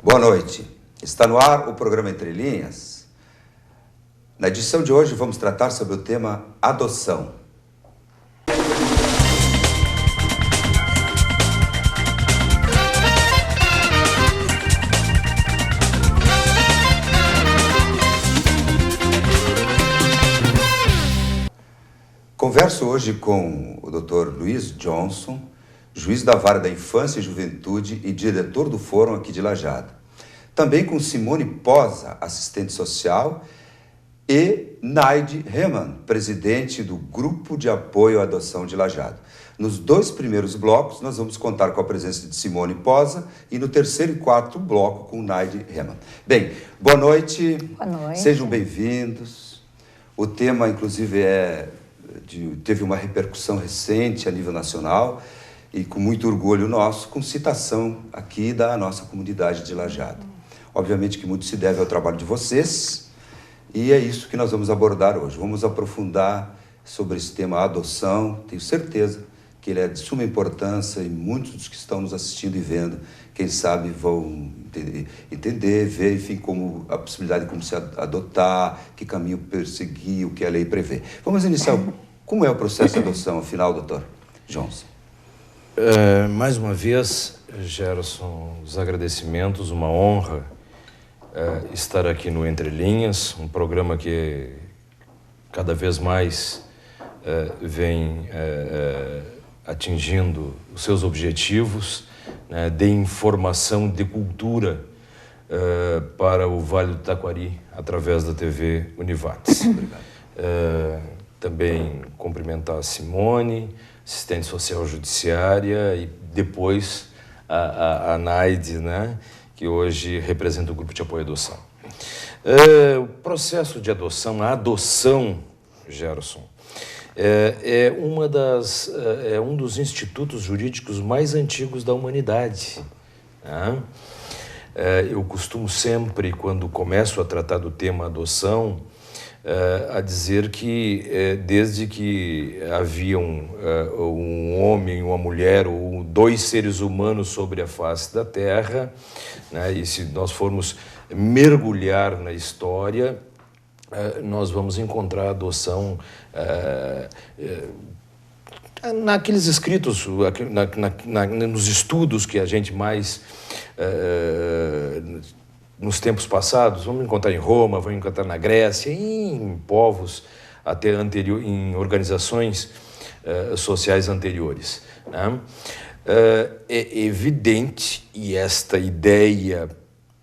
Boa noite. Está no ar o programa Entre Linhas. Na edição de hoje vamos tratar sobre o tema adoção. Converso hoje com o Dr. Luiz Johnson, juiz da Vara da Infância e Juventude e diretor do Fórum aqui de Lajeado. Também com Simone Posa, assistente social, e Naide Heman, presidente do Grupo de Apoio à Adoção de Lajeado. Nos dois primeiros blocos, nós vamos contar com a presença de Simone Posa e no terceiro e quarto bloco com Naide Heman. Bem, boa noite. Boa noite. Sejam bem-vindos. O tema, inclusive, teve uma repercussão recente a nível nacional e com muito orgulho nosso, com citação aqui da nossa comunidade de Lajeado. Obviamente que muito se deve ao trabalho de vocês e é isso que nós vamos abordar hoje. Vamos aprofundar sobre esse tema adoção. Tenho certeza que ele é de suma importância e muitos dos que estão nos assistindo e vendo, quem sabe vão entender, ver, enfim, como a possibilidade de como se adotar, que caminho perseguir, o que a lei prevê. Vamos iniciar. Como é o processo de adoção, afinal, doutor Johnson? Mais uma vez, Gerson, os agradecimentos, uma honra estar aqui no Entre Linhas, um programa que cada vez mais vem atingindo os seus objetivos, né, de informação, de cultura para o Vale do Taquari, através da TV Univates. Obrigado. Também cumprimentar a Simone, assistente social judiciária, e depois a Naide, né, que hoje representa o Grupo de Apoio à Adoção. O processo de adoção, a adoção, Gerson, é um dos institutos jurídicos mais antigos da humanidade. Né? Eu costumo sempre, quando começo a tratar do tema adoção, a dizer que desde que haviam um homem e uma mulher, ou dois seres humanos sobre a face da Terra, né, e se nós formos mergulhar na história, nós vamos encontrar a adoção naqueles escritos, nos estudos que a gente mais... nos tempos passados, vamos encontrar em Roma, vamos encontrar na Grécia, em povos até em organizações sociais anteriores. Né? É evidente, e esta ideia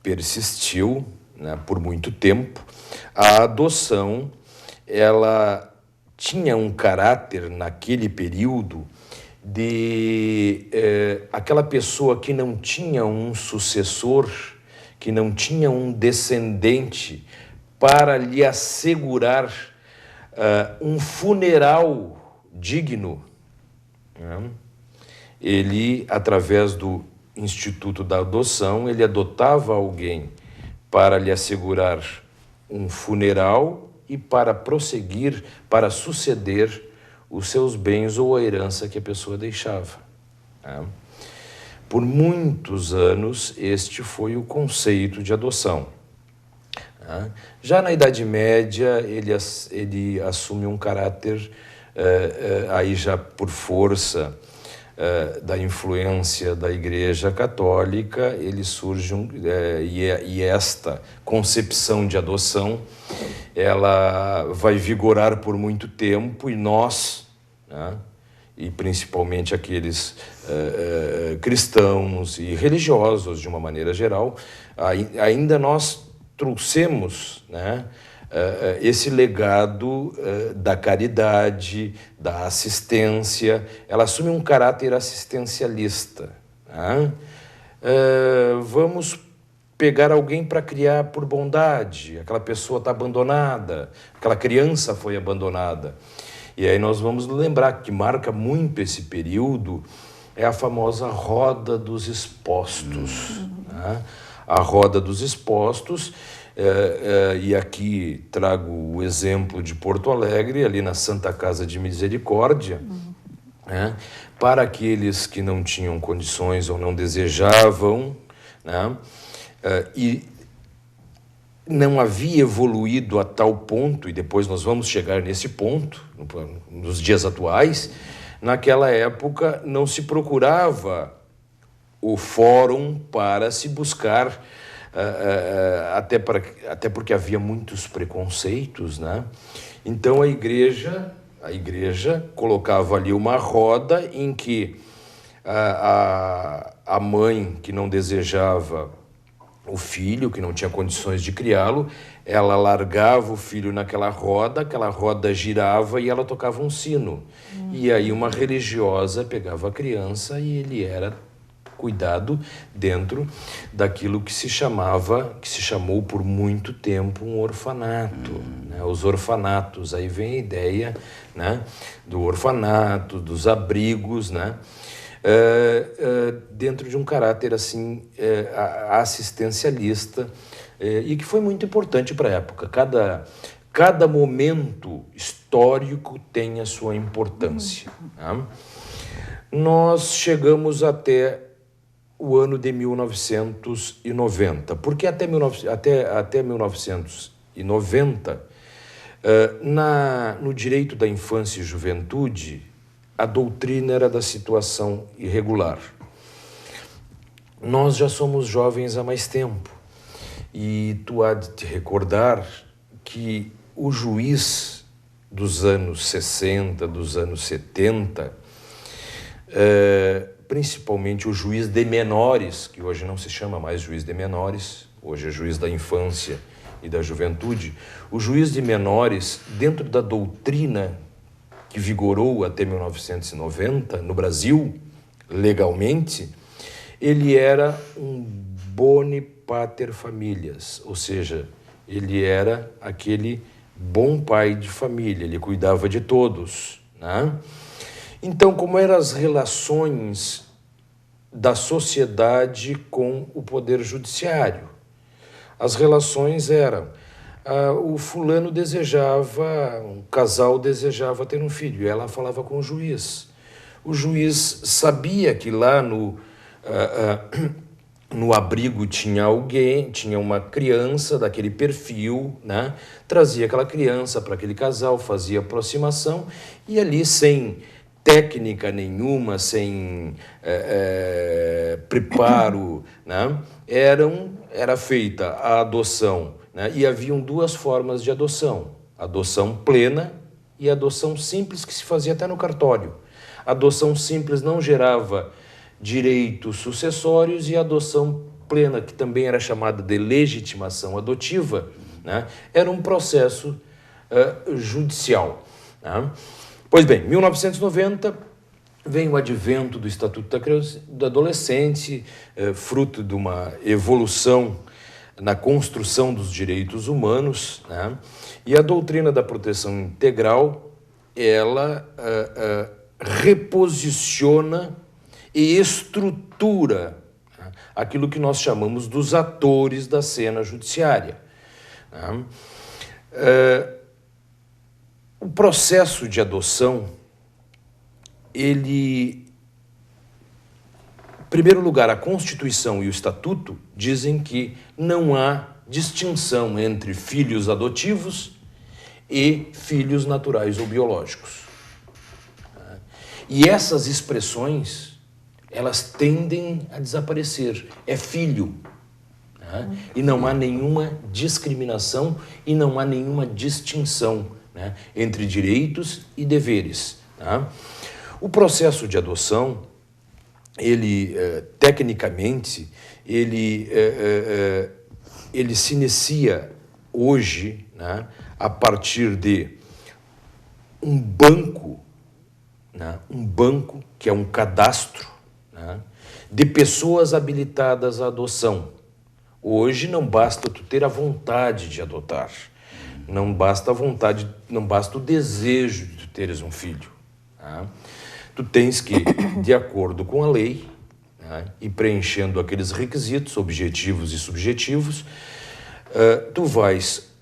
persistiu, né, por muito tempo, a adoção, ela tinha um caráter naquele período de aquela pessoa que não tinha um sucessor, que não tinha um descendente para lhe assegurar um funeral digno. Né? Ele, através do Instituto da Adoção, ele adotava alguém para lhe assegurar um funeral e para prosseguir, para suceder os seus bens ou a herança que a pessoa deixava. Né? Por muitos anos, este foi o conceito de adoção. Já na Idade Média, ele assume um caráter, aí já por força da influência da Igreja Católica, ele surge, e esta concepção de adoção, ela vai vigorar por muito tempo, e nós, né, e principalmente aqueles cristãos e religiosos, de uma maneira geral, ainda nós trouxemos, né, esse legado da caridade, da assistência. Ela assume um caráter assistencialista. Né? Vamos pegar alguém para criar por bondade, aquela pessoa está abandonada, aquela criança foi abandonada. E aí nós vamos lembrar que marca muito esse período é a famosa Roda dos Expostos. Né? A Roda dos Expostos, e aqui trago o exemplo de Porto Alegre, ali na Santa Casa de Misericórdia, né? Para aqueles que não tinham condições ou não desejavam, né, e não havia evoluído a tal ponto, e depois nós vamos chegar nesse ponto, nos dias atuais. Naquela época não se procurava o fórum para se buscar, até porque havia muitos preconceitos, né? Então a igreja colocava ali uma roda em que a mãe que não desejava o filho, que não tinha condições de criá-lo, ela largava o filho naquela roda, aquela roda girava e ela tocava um sino. E aí uma religiosa pegava a criança e ele era cuidado dentro daquilo que se chamou por muito tempo um orfanato, né? Os orfanatos, aí vem a ideia, né, do orfanato, dos abrigos, né? Dentro de um caráter assim assistencialista, e que foi muito importante para a época. Cada momento histórico tem a sua importância. Tá? Nós chegamos até o ano de 1990. Por que até 1990? No direito da infância e juventude, a doutrina era da situação irregular. Nós já somos jovens há mais tempo e tu há de te recordar que o juiz dos anos 60, dos anos 70, principalmente o juiz de menores, que hoje não se chama mais juiz de menores, hoje é juiz da infância e da juventude, o juiz de menores, dentro da doutrina que vigorou até 1990 no Brasil, legalmente, ele era um bone pater familias, ou seja, ele era aquele bom pai de família, ele cuidava de todos, né? Então, como eram as relações da sociedade com o poder judiciário? As relações eram: o fulano um casal desejava ter um filho, e ela falava com o juiz. O juiz sabia que lá no abrigo tinha uma criança daquele perfil, né? Trazia aquela criança para aquele casal, fazia aproximação, e ali, sem técnica nenhuma, sem preparo, né? Era feita a adoção, né? E haviam duas formas de adoção: adoção plena e adoção simples, que se fazia até no cartório. A adoção simples não gerava direitos sucessórios, e a adoção plena, que também era chamada de legitimação adotiva, né, era um processo judicial. Né? Pois bem, 1990 vem o advento do Estatuto da Criança e do Adolescente, fruto de uma evolução na construção dos direitos humanos, né? E a doutrina da proteção integral, ela reposiciona e estrutura, né, aquilo que nós chamamos dos atores da cena judiciária. Né? O processo de adoção, em primeiro lugar, a Constituição e o Estatuto dizem que não há distinção entre filhos adotivos e filhos naturais ou biológicos. E essas expressões, elas tendem a desaparecer. É filho. Né? E não há nenhuma discriminação e não há nenhuma distinção, né, entre direitos e deveres. Tá? O processo de adoção, ele, tecnicamente, ele se inicia hoje, né, a partir de um banco, né, que é um cadastro, né, de pessoas habilitadas à adoção. Hoje não basta tu ter a vontade de adotar, não basta a vontade, não basta o desejo de tu teres um filho. Tá? Tu tens que, de acordo com a lei, né, e preenchendo aqueles requisitos objetivos e subjetivos, tu vais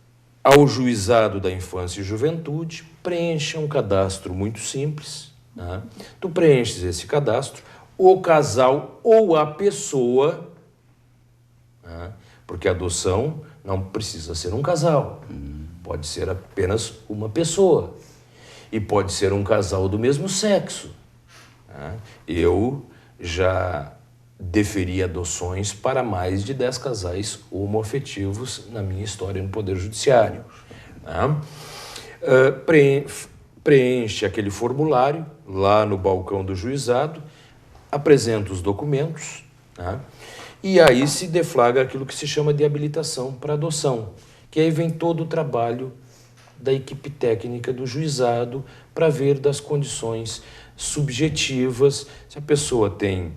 ao juizado da infância e juventude, preenche um cadastro muito simples. Né? Tu preenches esse cadastro, o casal ou a pessoa, né, porque a adoção não precisa ser um casal, pode ser apenas uma pessoa e pode ser um casal do mesmo sexo. Eu já deferi adoções para mais de 10 casais homoafetivos na minha história no Poder Judiciário. Preenche aquele formulário lá no balcão do juizado, apresenta os documentos, e aí se deflagra aquilo que se chama de habilitação para adoção, que aí vem todo o trabalho da equipe técnica do juizado para ver das condições subjetivas, se a pessoa tem,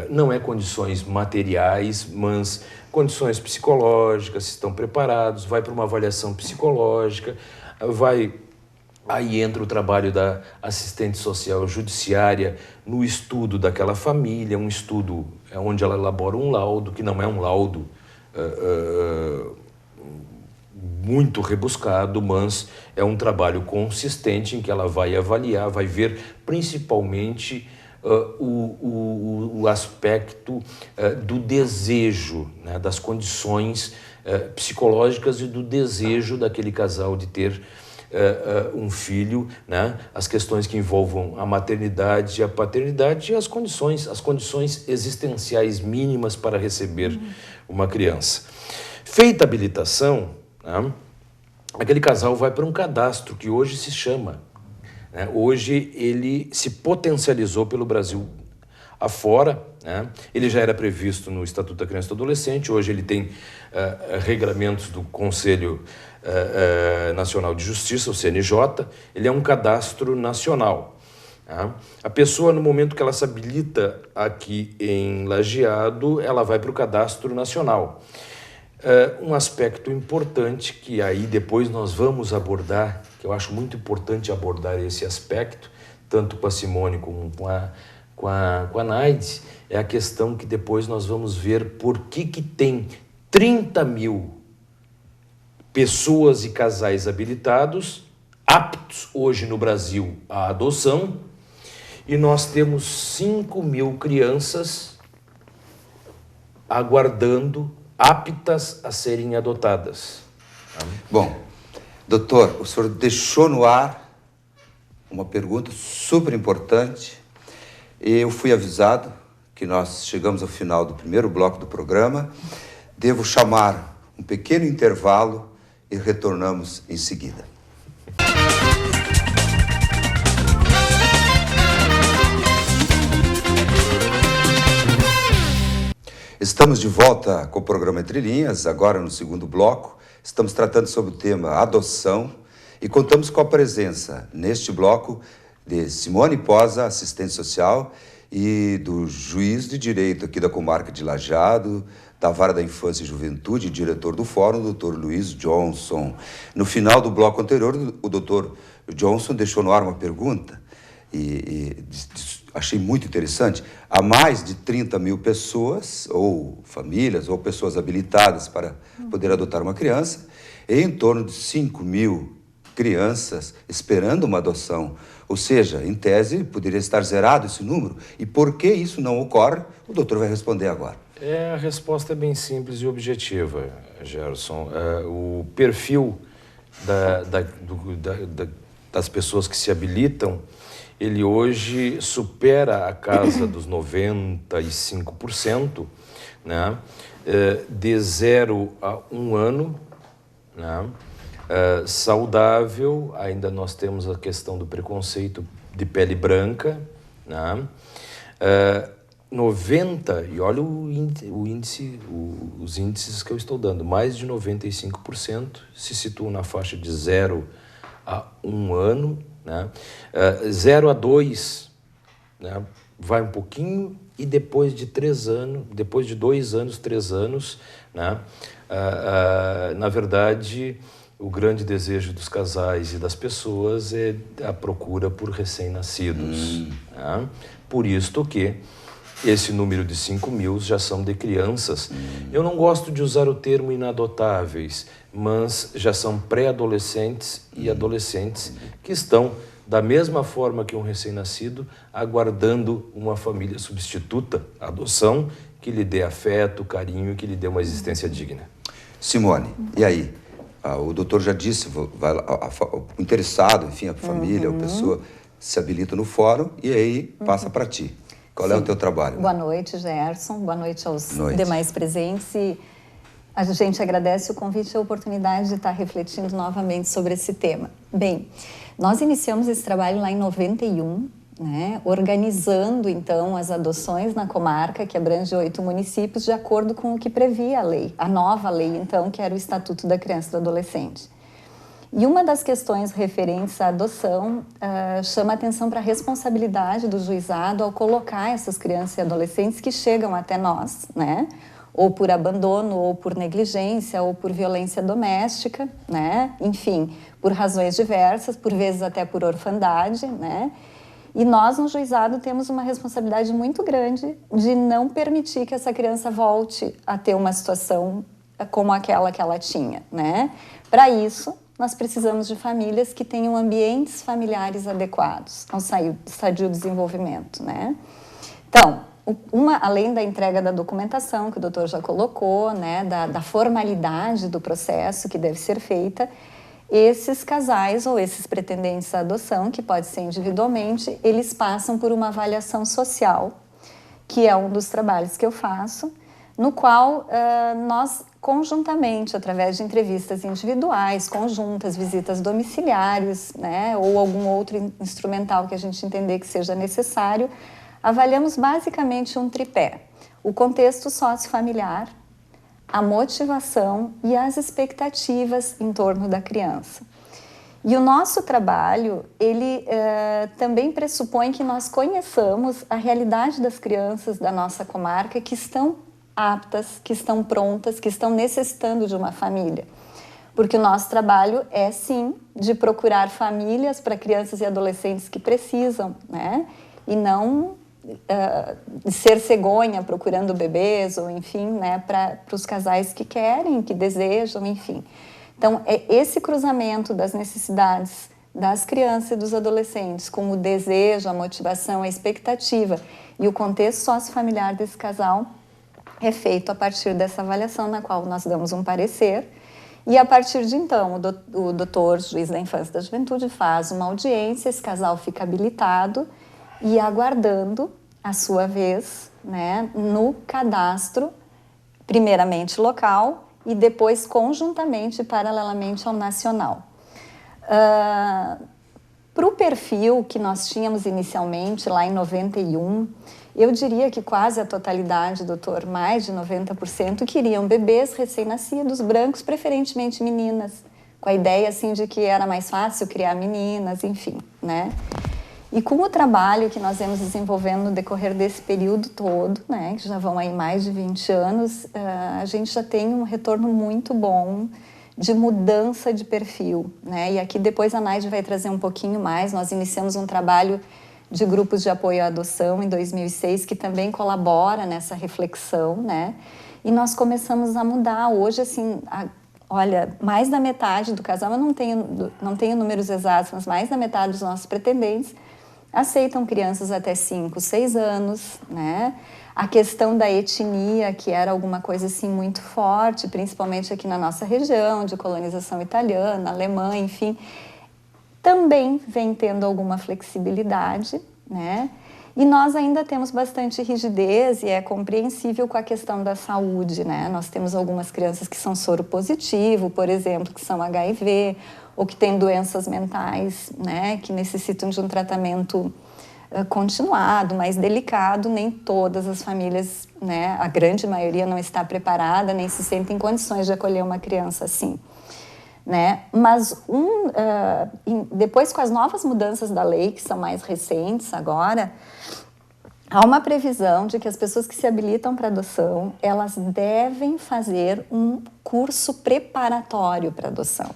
não é condições materiais, mas condições psicológicas, se estão preparados, vai para uma avaliação psicológica, aí entra o trabalho da assistente social judiciária no estudo daquela família, um estudo onde ela elabora um laudo, que não é um laudo muito rebuscado, mas é um trabalho consistente em que ela vai avaliar, vai ver principalmente o aspecto do desejo, né, das condições psicológicas e do desejo daquele casal de ter um filho, né, as questões que envolvam a maternidade e a paternidade e as condições existenciais mínimas para receber uma criança. Feita a habilitação, né, aquele casal vai para um cadastro que hoje se chama, né, hoje ele se potencializou pelo Brasil afora, né, ele já era previsto no Estatuto da Criança e do Adolescente, hoje ele tem regramentos do Conselho Nacional de Justiça, o CNJ, ele é um cadastro nacional. A pessoa, no momento que ela se habilita aqui em Lajeado, ela vai para o cadastro nacional. Um aspecto importante que aí depois nós vamos abordar, que eu acho muito importante abordar esse aspecto, tanto com a Simone como com a Naide, é a questão que depois nós vamos ver por que tem 30 mil pessoas e casais habilitados, aptos hoje no Brasil à adoção, e nós temos 5 mil crianças aguardando, aptas a serem adotadas. Bom, doutor, o senhor deixou no ar uma pergunta super importante. Eu fui avisado que nós chegamos ao final do primeiro bloco do programa. Devo chamar um pequeno intervalo e retornamos em seguida. Estamos de volta com o programa Entre Linhas, agora no segundo bloco. Estamos tratando sobre o tema adoção e contamos com a presença, neste bloco, de Simone Posa, assistente social, e do juiz de direito aqui da comarca de Lajeado, da Vara da Infância e Juventude e diretor do Fórum, o Dr. Luiz Johnson. No final do bloco anterior, o Dr. Johnson deixou no ar uma pergunta e achei muito interessante. Há mais de 30 mil pessoas, ou famílias, ou pessoas habilitadas para poder adotar uma criança, e em torno de 5 mil crianças esperando uma adoção. Ou seja, em tese, poderia estar zerado esse número. E por que isso não ocorre? O doutor vai responder agora. A resposta é bem simples e objetiva, Gerson. O perfil das pessoas que se habilitam, ele hoje supera a casa dos 95%, né? De 0 a 1 ano, né? Saudável, ainda nós temos a questão do preconceito de pele branca, né? 90, e olha os índices que eu estou dando, mais de 95% se situam na faixa de 0 a 1 ano, né? 0 a 2, né? Vai um pouquinho, e depois de 3 anos, depois de 2 anos, 3 anos, né? Na verdade, o grande desejo dos casais e das pessoas é a procura por recém-nascidos. Né? Por isto que esse número de 5 mil já são de crianças. Eu não gosto de usar o termo inadotáveis, mas já são pré-adolescentes e adolescentes que estão, da mesma forma que um recém-nascido, aguardando uma família substituta, adoção, que lhe dê afeto, carinho, que lhe dê uma existência digna. Simone, e aí? O doutor já disse, o interessado, enfim, a família, a pessoa se habilita no fórum e aí passa para ti. Qual é o teu trabalho? Boa noite, Gerson. Boa noite aos demais presentes. E a gente agradece o convite e a oportunidade de estar refletindo novamente sobre esse tema. Bem, nós iniciamos esse trabalho lá em 91, né, organizando, então, as adoções na comarca, que abrange 8 municípios, de acordo com o que previa a lei, a nova lei, então, que era o Estatuto da Criança e do Adolescente. E uma das questões referentes à adoção chama a atenção para a responsabilidade do juizado ao colocar essas crianças e adolescentes que chegam até nós, né, ou por abandono, ou por negligência, ou por violência doméstica, né, enfim, por razões diversas, por vezes até por orfandade, né. E nós, no juizado, temos uma responsabilidade muito grande de não permitir que essa criança volte a ter uma situação como aquela que ela tinha, né? Para isso, nós precisamos de famílias que tenham ambientes familiares adequados ao sadio desenvolvimento, né? Então, além da entrega da documentação, que o doutor já colocou, né, da formalidade do processo que deve ser feita, esses casais ou esses pretendentes à adoção, que pode ser individualmente, eles passam por uma avaliação social, que é um dos trabalhos que eu faço, no qual nós conjuntamente, através de entrevistas individuais, conjuntas, visitas domiciliares, né, ou algum outro instrumental que a gente entender que seja necessário, avaliamos basicamente um tripé: o contexto sociofamiliar, a motivação e as expectativas em torno da criança. E o nosso trabalho, ele também pressupõe que nós conheçamos a realidade das crianças da nossa comarca que estão aptas, que estão prontas, que estão necessitando de uma família. Porque o nosso trabalho é, sim, de procurar famílias para crianças e adolescentes que precisam, né? E não ser cegonha procurando bebês ou enfim, né, para os casais que querem, que desejam, enfim. Então, é esse cruzamento das necessidades das crianças e dos adolescentes com o desejo, a motivação, a expectativa e o contexto sociofamiliar desse casal é feito a partir dessa avaliação na qual nós damos um parecer e a partir de então o doutor, juiz da infância e da juventude, faz uma audiência, esse casal fica habilitado e aguardando a sua vez, né, no cadastro, primeiramente local e depois conjuntamente, paralelamente ao nacional. Para o perfil que nós tínhamos inicialmente, lá em 91, eu diria que quase a totalidade, doutor, mais de 90%, queriam bebês recém-nascidos, brancos, preferentemente meninas, com a ideia assim de que era mais fácil criar meninas, enfim, né? E com o trabalho que nós vemos desenvolvendo no decorrer desse período todo, né, que já vão aí mais de 20 anos, a gente já tem um retorno muito bom de mudança de perfil, né? E aqui depois a Naide vai trazer um pouquinho mais. Nós iniciamos um trabalho de grupos de apoio à adoção em 2006, que também colabora nessa reflexão, né? E nós começamos a mudar. Hoje, assim, olha, mais da metade do casal, eu não tenho números exatos, mas mais da metade dos nossos pretendentes aceitam crianças até 5, 6 anos, né? A questão da etnia, que era alguma coisa assim muito forte, principalmente aqui na nossa região, de colonização italiana, alemã, enfim, também vem tendo alguma flexibilidade, né? E nós ainda temos bastante rigidez e é compreensível com a questão da saúde, né? Nós temos algumas crianças que são soro positivo, por exemplo, que são HIV, ou que têm doenças mentais, né? Que necessitam de um tratamento continuado, mais delicado. Nem todas as famílias, né? A grande maioria não está preparada, nem se sente em condições de acolher uma criança assim, né? Mas depois, com as novas mudanças da lei, que são mais recentes agora, há uma previsão de que as pessoas que se habilitam para adoção, elas devem fazer um curso preparatório para adoção.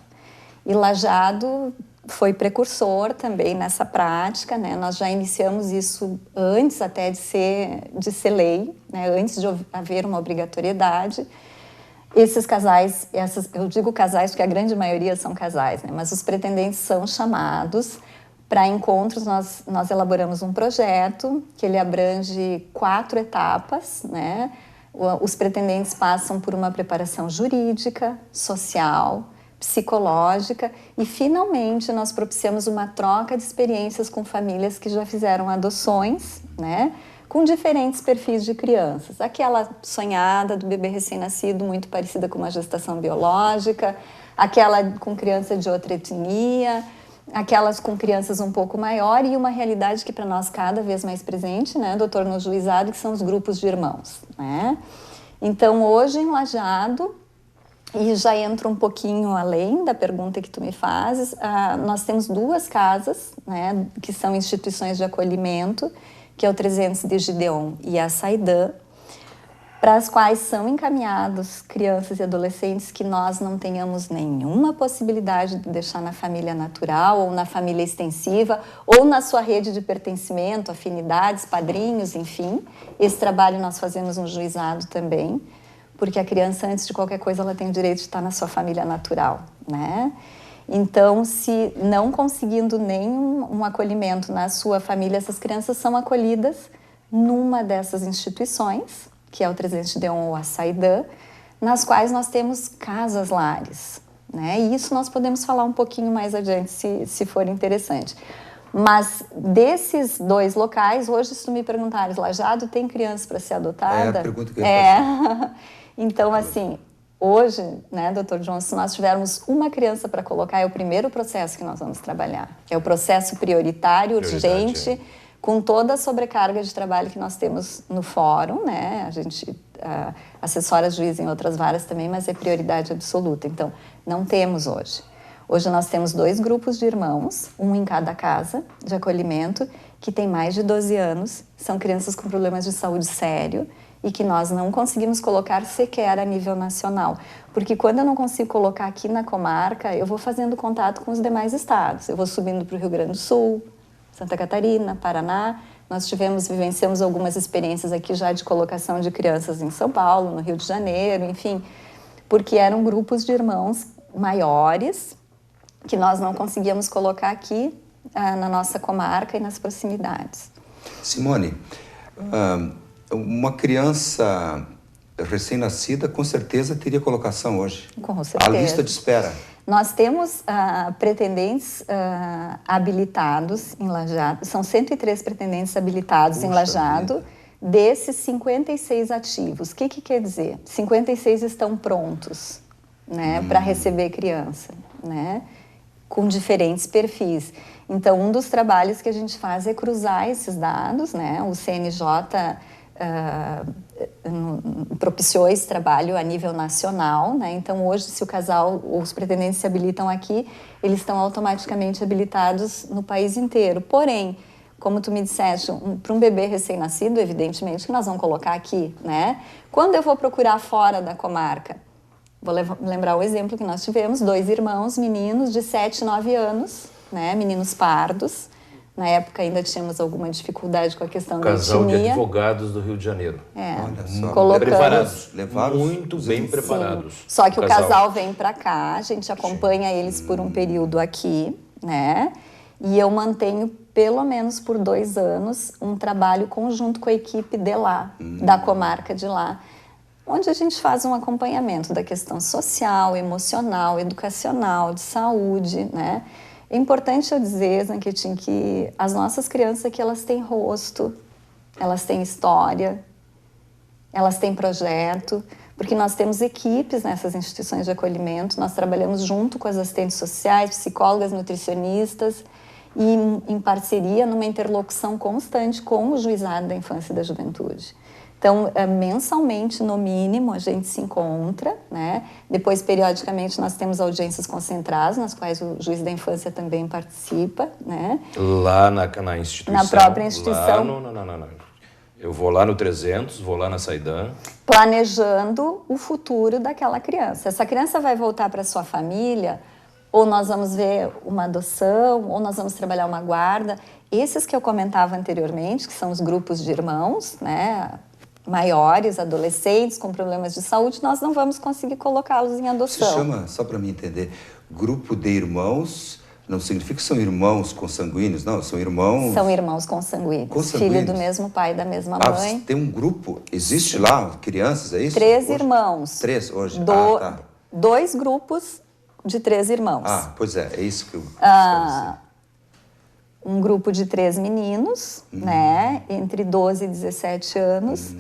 E Lajeado foi precursor também nessa prática, né? Nós já iniciamos isso antes até de ser lei, né? Antes de haver uma obrigatoriedade. Esses casais, eu digo casais porque a grande maioria são casais, né? Mas os pretendentes são chamados para encontros. Nós elaboramos um projeto que ele abrange 4 etapas, né? Os pretendentes passam por uma preparação jurídica, social, psicológica e, finalmente, nós propiciamos uma troca de experiências com famílias que já fizeram adoções, né, com diferentes perfis de crianças. Aquela sonhada do bebê recém-nascido, muito parecida com uma gestação biológica, aquela com criança de outra etnia, aquelas com crianças um pouco maior e uma realidade que para nós cada vez mais presente, né, doutor, no juizado, que são os grupos de irmãos, né? Então, hoje em Lajeado, e já entro um pouquinho além da pergunta que tu me fazes, nós temos 2 casas, né, que são instituições de acolhimento, que é o 300 de Gideon e a Saidã, para as quais são encaminhados crianças e adolescentes que nós não tenhamos nenhuma possibilidade de deixar na família natural ou na família extensiva ou na sua rede de pertencimento, afinidades, padrinhos, enfim. Esse trabalho nós fazemos no juizado também, porque a criança, antes de qualquer coisa, ela tem o direito de estar na sua família natural, né? Então, se não conseguindo nenhum acolhimento na sua família, essas crianças são acolhidas numa dessas instituições, que é o 300 de ou a Saidã, nas quais nós temos casas-lares, né? E isso nós podemos falar um pouquinho mais adiante, se for interessante. Mas desses 2 locais, hoje, se tu me perguntares, Lajeado tem criança para ser adotada? É a pergunta que eu ia fazer. Então, assim, hoje, né, doutor João, se nós tivermos uma criança para colocar, é o primeiro processo que nós vamos trabalhar. É o processo prioritário, urgente, com toda a sobrecarga de trabalho que nós temos no fórum, né? A gente assessora juiz em outras varas também, mas é prioridade absoluta. Então, não temos hoje. Hoje nós temos 2 grupos de irmãos, um em cada casa de acolhimento, que tem mais de 12 anos, são crianças com problemas de saúde sério e que nós não conseguimos colocar sequer a nível nacional. Porque quando eu não consigo colocar aqui na comarca, eu vou fazendo contato com os demais estados. Eu vou subindo para o Rio Grande do Sul, Santa Catarina, Paraná. Nós vivenciamos algumas experiências aqui já de colocação de crianças em São Paulo, no Rio de Janeiro, enfim, porque eram grupos de irmãos maiores que nós não conseguíamos colocar aqui na nossa comarca e nas proximidades. Simone, uma criança recém-nascida com certeza teria colocação hoje. Com certeza. A lista de espera. Nós temos pretendentes habilitados em Lajeado, são 103 pretendentes habilitados em Lajeado, desses 56 ativos. O que quer dizer? 56 estão prontos, né, para receber criança, né, com diferentes perfis. Então, um dos trabalhos que a gente faz é cruzar esses dados, né, o CNJ propiciou esse trabalho a nível nacional, né? Então, hoje, se o casal ou os pretendentes se habilitam aqui, eles estão automaticamente habilitados no país inteiro. Porém, como tu me disseste, para um bebê recém-nascido, evidentemente que nós vamos colocar aqui, né? Quando eu vou procurar fora da comarca, vou lembrar o exemplo que nós tivemos, 2 irmãos, meninos de 7 e 9 anos, né? Meninos pardos. Na época ainda tínhamos alguma dificuldade com a questão da etnia. Casal de advogados do Rio de Janeiro. Olha só. Preparados. Levaram muito bem preparados. Sim. Só que o casal vem para cá, a gente acompanha eles por um período aqui, né? E eu mantenho, pelo menos por 2 anos, um trabalho conjunto com a equipe de lá, da comarca de lá, onde a gente faz um acompanhamento da questão social, emocional, educacional, de saúde, né? É importante eu dizer, Zanquetin, que as nossas crianças aqui, elas têm rosto, elas têm história, elas têm projeto, porque nós temos equipes nessas instituições de acolhimento, nós trabalhamos junto com as assistentes sociais, psicólogas, nutricionistas, e em parceria, numa interlocução constante com o Juizado da Infância e da Juventude. Então, mensalmente, no mínimo, a gente se encontra, né? Depois, periodicamente, nós temos audiências concentradas, nas quais o juiz da infância também participa, né? Lá na instituição? Na própria instituição. Não. Eu vou lá no 300, vou lá na Saidã. Planejando o futuro daquela criança. Essa criança vai voltar para sua família, ou nós vamos ver uma adoção, ou nós vamos trabalhar uma guarda. Esses que eu comentava anteriormente, que são os grupos de irmãos, né? Maiores, adolescentes com problemas de saúde, nós não vamos conseguir colocá-los em adoção. Se chama, só para me entender, grupo de irmãos não significa que são irmãos consanguíneos, não, são irmãos... São irmãos consanguíneos, filho do mesmo pai e da mesma mãe. Tem um grupo, existe lá, crianças, é isso? 3 irmãos. 3 hoje? Tá. 2 grupos de 3 irmãos. Pois é isso que eu quero dizer. Um grupo de 3 meninos, né, entre 12 e 17 anos,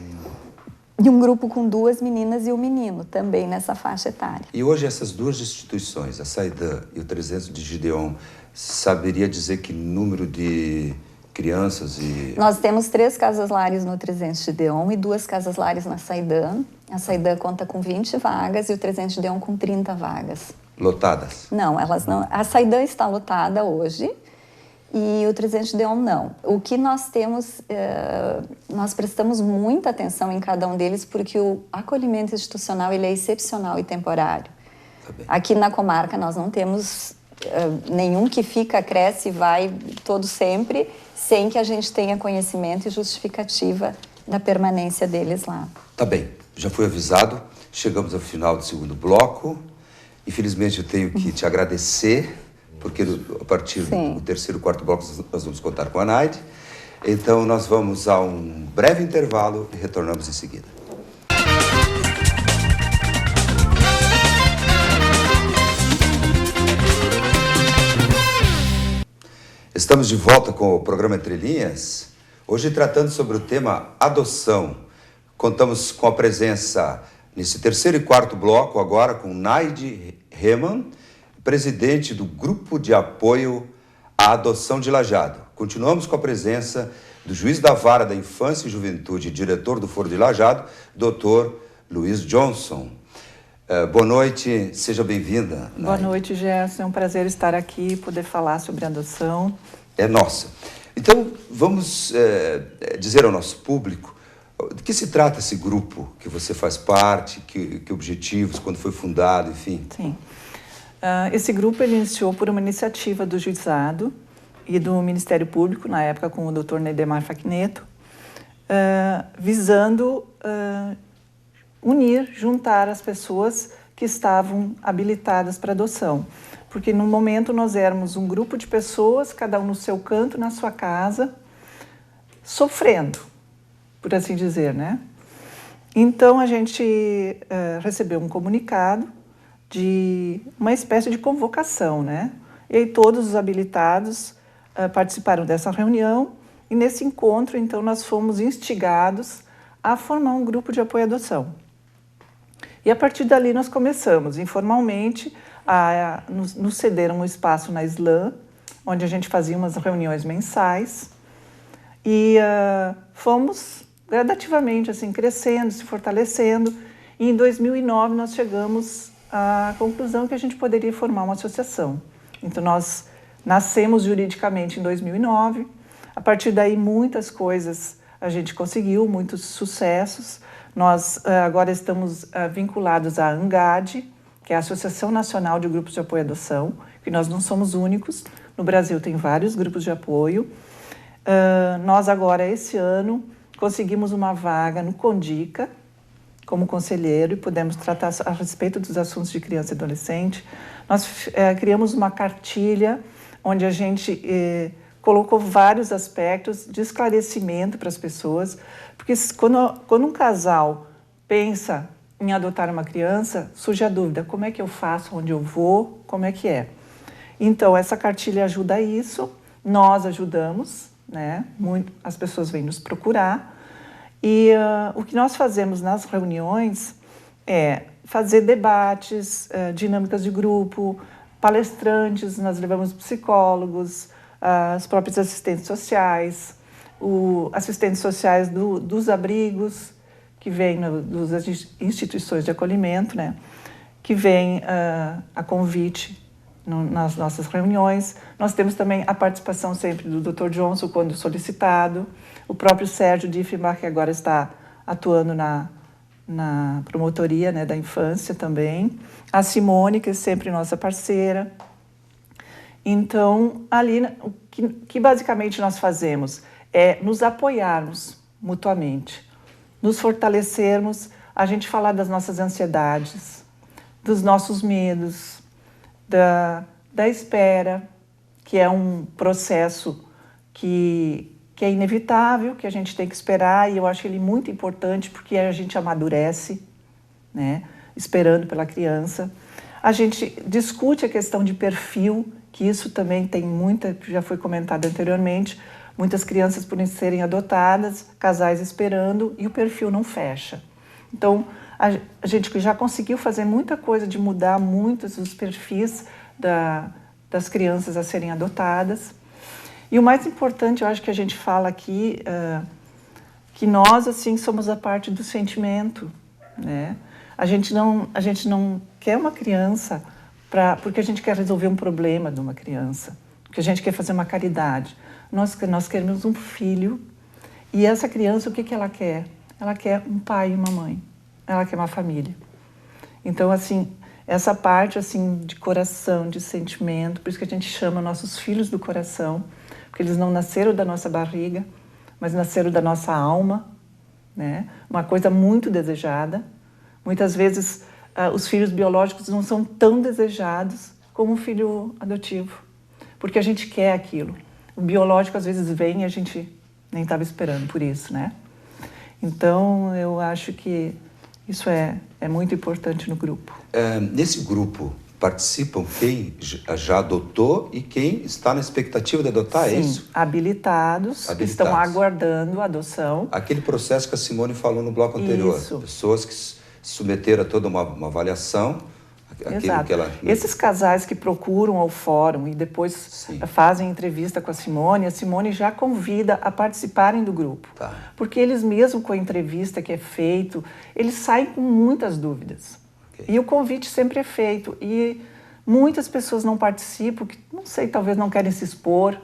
e um grupo com 2 meninas e um menino, também nessa faixa etária. E hoje essas 2 instituições, a Saidã e o 300 de Gideon, saberia dizer que número de crianças e... Nós temos 3 casas-lares no 300 de Gideon e 2 casas-lares na Saidã. A Saidã conta com 20 vagas e o 300 de Gideon com 30 vagas. Lotadas? Não, elas não. A Saidã está lotada hoje e o 300 de Gideon não. O que nós temos, nós prestamos muita atenção em cada um deles porque o acolhimento institucional ele é excepcional e temporário. Aqui na comarca nós não temos nenhum que fica, cresce e vai todo sempre, sem que a gente tenha conhecimento e justificativa da permanência deles lá. Tá bem, já fui avisado, chegamos ao final do segundo bloco. Infelizmente eu tenho que te agradecer, porque a partir do terceiro e quarto bloco nós vamos contar com a Naide. Então nós vamos a um breve intervalo e retornamos em seguida. Estamos de volta com o programa Entre Linhas, hoje tratando sobre o tema adoção. Contamos com a presença, nesse terceiro e quarto bloco, agora com Naide Reman, presidente do Grupo de Apoio à Adoção de Lajeado. Continuamos com a presença do juiz da Vara da Infância e Juventude e diretor do Foro de Lajeado, Dr. Luiz Johnson. Boa noite, seja bem-vinda. Boa noite, Gerson. É um prazer estar aqui e poder falar sobre adoção. É nossa. Então, vamos dizer ao nosso público de que se trata esse grupo que você faz parte, que objetivos, quando foi fundado, enfim. Sim. Esse grupo ele iniciou por uma iniciativa do Juizado e do Ministério Público, na época com o Dr. Neidemar Facneto, visando juntar as pessoas que estavam habilitadas para adoção. Porque no momento nós éramos um grupo de pessoas, cada um no seu canto, na sua casa, sofrendo, por assim dizer, né? Então a gente recebeu um comunicado de uma espécie de convocação, né? E aí todos os habilitados participaram dessa reunião e nesse encontro, então, nós fomos instigados a formar um grupo de apoio à adoção. E a partir dali nós começamos, informalmente, nos cederam um espaço na Islã, onde a gente fazia umas reuniões mensais e fomos gradativamente assim, crescendo, se fortalecendo e em 2009 nós chegamos à conclusão que a gente poderia formar uma associação. Então nós nascemos juridicamente em 2009, a partir daí muitas coisas a gente conseguiu, muitos sucessos. Nós agora estamos vinculados à ANGAD, que é a Associação Nacional de Grupos de Apoio à Adoção, que nós não somos únicos. No Brasil tem vários grupos de apoio. Nós agora, esse ano, conseguimos uma vaga no CONDICA, como conselheiro, e pudemos tratar a respeito dos assuntos de criança e adolescente. Nós criamos uma cartilha onde a gente colocou vários aspectos de esclarecimento para as pessoas, porque quando um casal pensa em adotar uma criança, surge a dúvida, como é que eu faço, onde eu vou, como é que é? Então, essa cartilha ajuda a isso, nós ajudamos, né? As pessoas vêm nos procurar, e o que nós fazemos nas reuniões é fazer debates, dinâmicas de grupo, palestrantes, nós levamos psicólogos, as próprias assistentes sociais, assistentes sociais dos abrigos, que vêm das instituições de acolhimento, né? Que vêm a convite nas nossas reuniões. Nós temos também a participação sempre do Dr. Johnson, quando solicitado, o próprio Sérgio Diffenbach, que agora está atuando na promotoria, né, da infância também, a Simone, que é sempre nossa parceira. Então, ali, o que basicamente nós fazemos é nos apoiarmos mutuamente, nos fortalecermos, a gente falar das nossas ansiedades, dos nossos medos, da espera, que é um processo que é inevitável, que a gente tem que esperar, e eu acho ele muito importante porque a gente amadurece, né, esperando pela criança. A gente discute a questão de perfil, que isso também tem muita, já foi comentado anteriormente, muitas crianças por serem adotadas, casais esperando, e o perfil não fecha. Então, a gente já conseguiu fazer muita coisa de mudar muitos dos perfis das crianças a serem adotadas. E o mais importante, eu acho que a gente fala aqui, que nós, assim, somos a parte do sentimento, né? A gente não quer uma criança porque a gente quer resolver um problema de uma criança, porque a gente quer fazer uma caridade. Nós queremos um filho, e essa criança, o que ela quer? Ela quer um pai e uma mãe, ela quer uma família. Então, assim, essa parte, assim, de coração, de sentimento, por isso que a gente chama nossos filhos do coração, porque eles não nasceram da nossa barriga, mas nasceram da nossa alma, né? Uma coisa muito desejada. Muitas vezes os filhos biológicos não são tão desejados como o filho adotivo, porque a gente quer aquilo. O biológico às vezes vem e a gente nem estava esperando por isso, né? Então eu acho que isso é muito importante no grupo. Nesse grupo participam quem já adotou e quem está na expectativa de adotar, Sim, é isso? Habilitados, que estão aguardando a adoção. Aquele processo que a Simone falou no bloco anterior. Isso. Pessoas que se submeteram a toda uma avaliação. Exato. Esses casais que procuram ao fórum e depois fazem entrevista com a Simone já convida a participarem do grupo. Tá. Porque eles mesmo com a entrevista que é feito, eles saem com muitas dúvidas. Okay. E o convite sempre é feito. E muitas pessoas não participam, que não sei, talvez não querem se expor.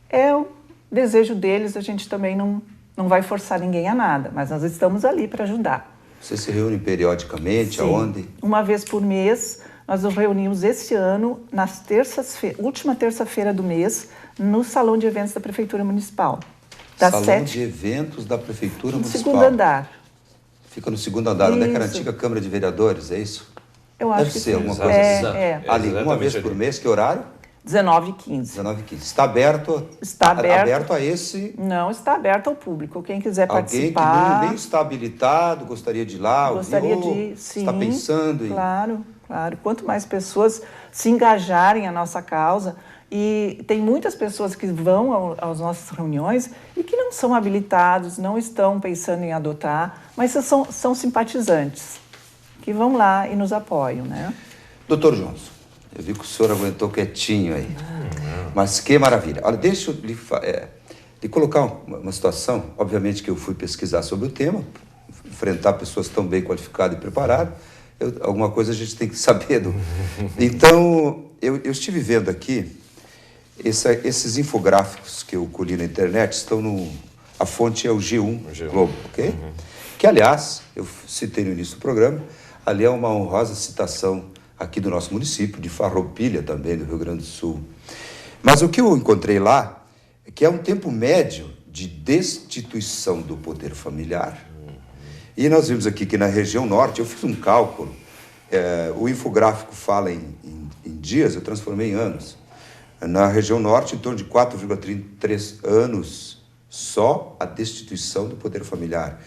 É o desejo deles, a gente também não vai forçar ninguém a nada, mas nós estamos ali para ajudar. Vocês se reúnem periodicamente? Sim. Aonde? Uma vez por mês. Nós nos reunimos esse ano, nas última terça-feira do mês, no Salão de Eventos da Prefeitura Municipal. Salão de Eventos da Prefeitura Municipal. No segundo andar. Fica no segundo andar, onde é que era a antiga Câmara de Vereadores, é isso? Eu acho Deve que ser sim. Alguma coisa assim. Ali, uma vez por mês, que horário? 19h15. 19h15. Está aberto? Está aberto. Aberto a esse? Não, está aberto ao público. Quem quiser participar. Alguém que nem está habilitado, gostaria de ir lá? Gostaria de ir, sim. Está pensando em... Claro. Quanto mais pessoas se engajarem à nossa causa, e tem muitas pessoas que vão às nossas reuniões e que não são habilitados, não estão pensando em adotar, mas são simpatizantes, que vão lá e nos apoiam, né? Doutor Johnson, eu vi que o senhor aguentou quietinho aí, mas que maravilha. Olha, deixa eu lhe colocar uma situação, obviamente que eu fui pesquisar sobre o tema, enfrentar pessoas tão bem qualificadas e preparadas, alguma coisa a gente tem que saber. Então, eu estive vendo aqui, esses infográficos que eu colhi na internet estão a fonte é o G1 Globo, ok? Uhum. Que, aliás, eu citei no início do programa, ali é uma honrosa citação aqui do nosso município, de Farroupilha também, do Rio Grande do Sul. Mas o que eu encontrei lá é que é um tempo médio de destituição do poder familiar. E nós vimos aqui que na região norte, eu fiz um cálculo, o infográfico fala em dias, eu transformei em anos. Na região norte, em torno de 4,33 anos só a destituição do poder familiar.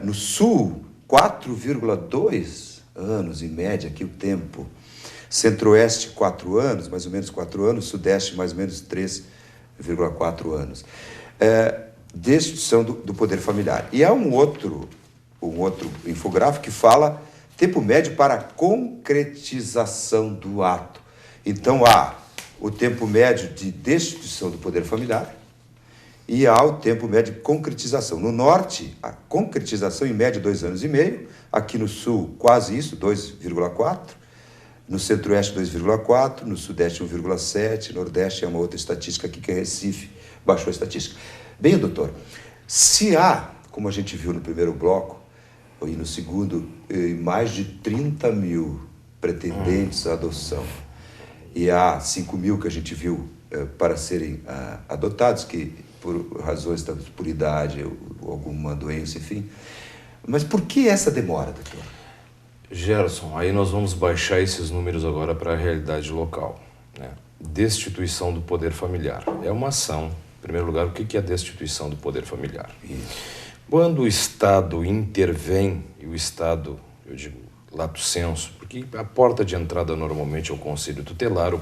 No sul, 4,2 anos em média, aqui o tempo. Centro-oeste, 4 anos, mais ou menos 4 anos. Sudeste, mais ou menos 3,4 anos. Destituição do poder familiar. E há um outro infográfico que fala tempo médio para a concretização do ato. Então, há o tempo médio de destituição do poder familiar e há o tempo médio de concretização. No norte, a concretização em média 2 anos e meio. Aqui no sul, quase isso, 2,4. No centro-oeste, 2,4. No sudeste, 1,7. Nordeste é uma outra estatística aqui, que é Recife, baixou a estatística. Bem, doutor, se há, como a gente viu no primeiro bloco, e no segundo, mais de 30 mil pretendentes à adoção, e há 5 mil que a gente viu para serem adotados, que por razões, por idade, ou alguma doença, enfim. Mas por que essa demora, doutor? Gerson, aí nós vamos baixar esses números agora para a realidade local, né? destituição do poder familiar. É uma ação. Em primeiro lugar, o que é a destituição do poder familiar? Quando o Estado intervém, e o Estado, eu digo lato sensu, porque a porta de entrada normalmente é o Conselho Tutelar,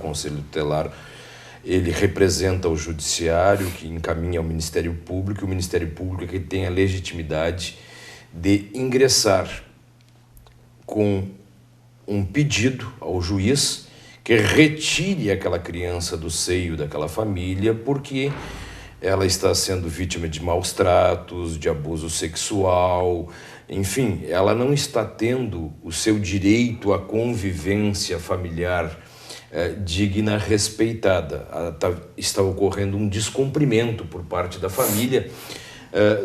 ele representa o Judiciário, que encaminha ao Ministério Público, e o Ministério Público é que tem a legitimidade de ingressar com um pedido ao juiz que retire aquela criança do seio daquela família porque ela está sendo vítima de maus tratos, de abuso sexual, enfim, ela não está tendo o seu direito à convivência familiar digna, respeitada. Está ocorrendo um descumprimento por parte da família